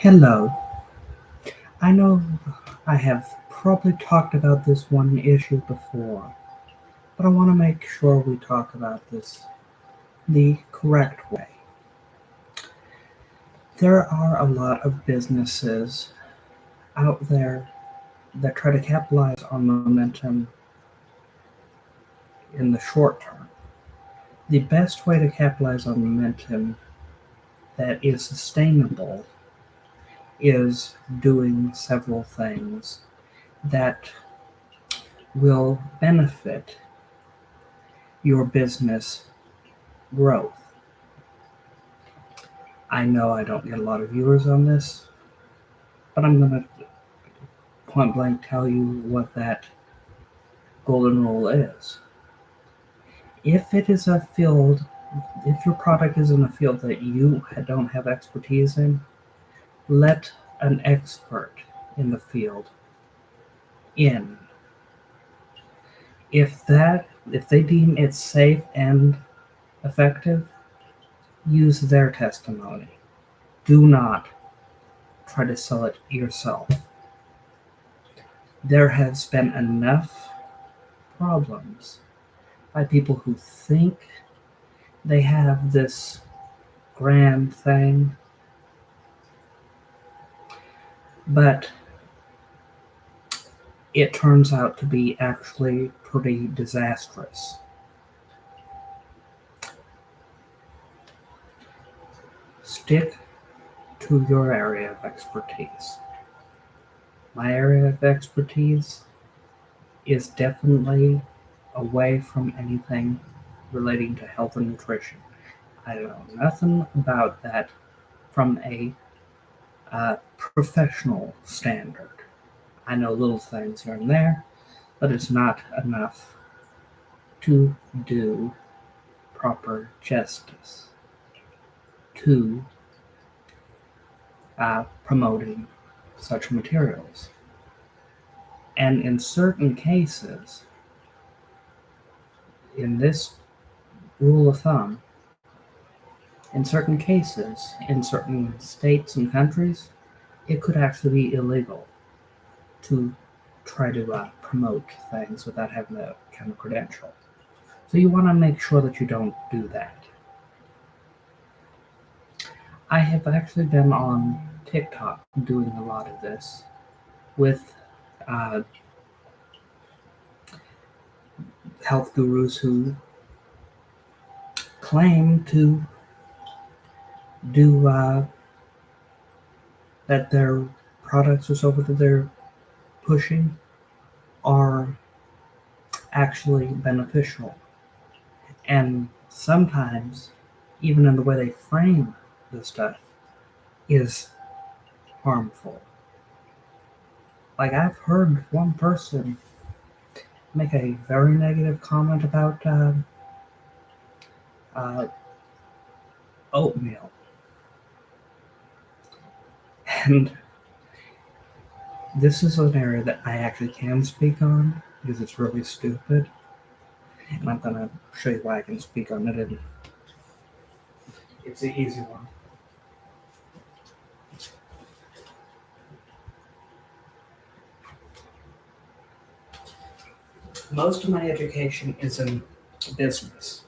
Hello. I know I have probably talked about this one issue before, but I want to make sure we talk about this the correct way. There are a lot of businesses out there that try to capitalize on momentum in the short term. The best way to capitalize on momentum that is sustainable is doing several things that will benefit your business growth. I know I don't get a lot of viewers on this, but I'm going to point blank tell you what that golden rule is. If it is a field, if your product is in a field that you don't have expertise in, let an expert in the field in. If they deem it safe and effective, use their testimony. Do not try to sell it yourself. There has been enough problems by people who think they have this grand thing, but it turns out to be actually pretty disastrous. Stick to your area of expertise. My area of expertise is definitely away from anything relating to health and nutrition. I know nothing about that from a professional standard. I know little things here and there, but it's not enough to do proper justice to promoting such materials. And in certain cases, in this rule of thumb, in certain cases, in certain states and countries, it could actually be illegal to try to promote things without having that kind of credential. So you want to make sure that you don't do that. I have actually been on TikTok doing a lot of this with uh, health gurus who claim to do that their products or so forth that they're pushing are actually beneficial. And sometimes, even in the way they frame the stuff, is harmful. Like, I've heard one person make a very negative comment about uh, oatmeal. And this is an area that I actually can speak on because it's really stupid. And I'm going to show you why I can speak on it. And it's an easy one. Most of my education is in business,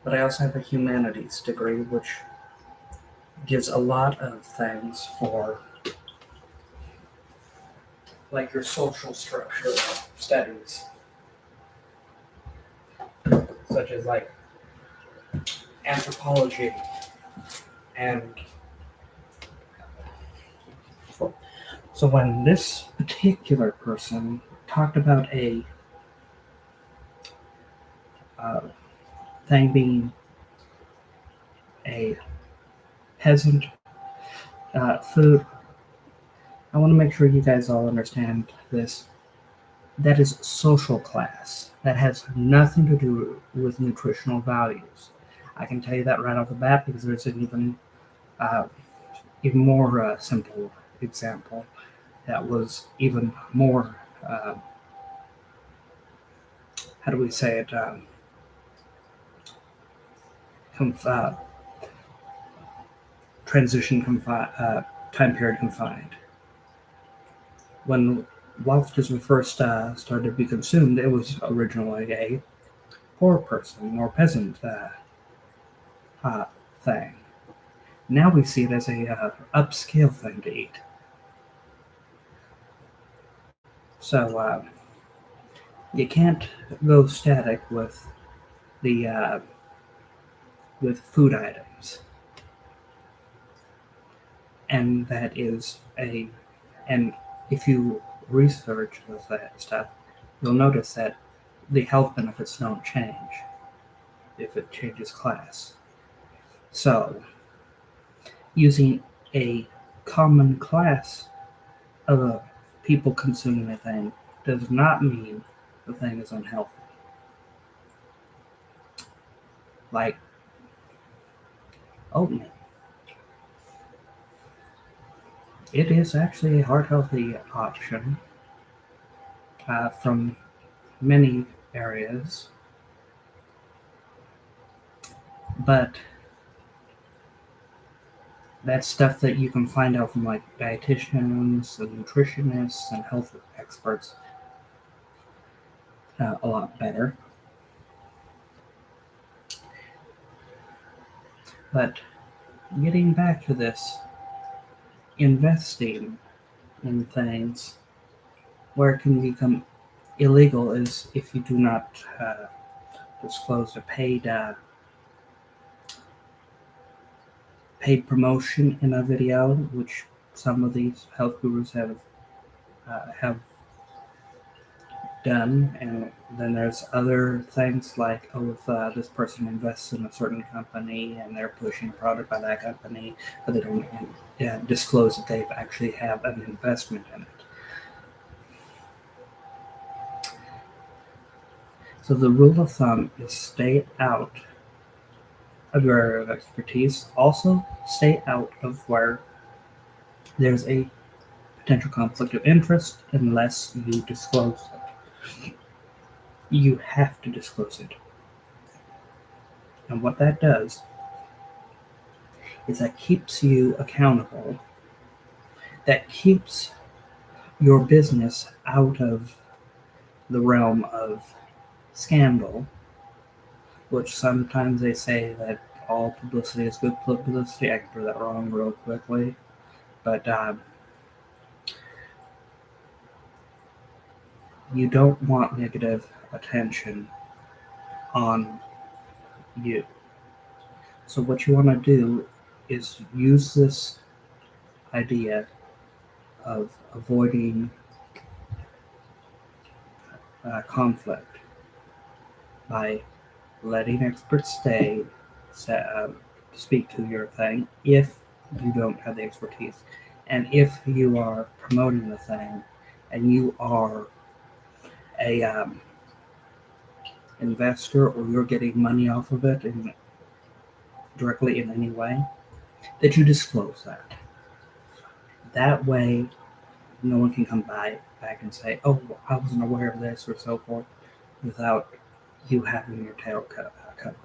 but I also have a humanities degree, which gives a lot of things for like your social structure studies, such as like anthropology and so when this particular person talked about a uh, thing being a peasant food, I want to make sure you guys all understand this. That is social class. That has nothing to do with nutritional values. I can tell you that right off the bat because there's an uh, even more simple example that was even more, how do we say it, time period confined. When lobsters were first started to be consumed, it was originally a poor person or peasant thing. Now we see it as a upscale thing to eat. So you can't go static the with food items, and that is a and if you research with that stuff, you'll notice that the health benefits don't change if it changes class. So using a common class of people consuming a thing does not mean the thing is unhealthy. Like oatmeal. It is actually a heart healthy option from many areas, but that's stuff that you can find out from like dietitians and nutritionists and health experts a lot better. But getting back to this, investing in things where it can become illegal is if you do not disclose a paid promotion in a video, which some of these health gurus have done. And then there's other things like, oh, if this person invests in a certain company and they're pushing a product by that company, but they don't disclose that they actually have an investment in it. So the rule of thumb is stay out of your area of expertise. Also, stay out of where there's a potential conflict of interest unless you disclose it. You have to disclose it. And what that does is that keeps you accountable, that keeps your business out of the realm of scandal, which sometimes they say that all publicity is good publicity. I can prove that wrong real quickly. But you don't want negative attention on you. So what you want to do is use this idea of avoiding conflict by letting experts speak to your thing if you don't have the expertise. And if you are promoting the thing and you are a investor or you're getting money off of it directly in any way, that you disclose that. That way, no one can come back and say, oh, I wasn't aware of this or so forth, without you having your tail covered.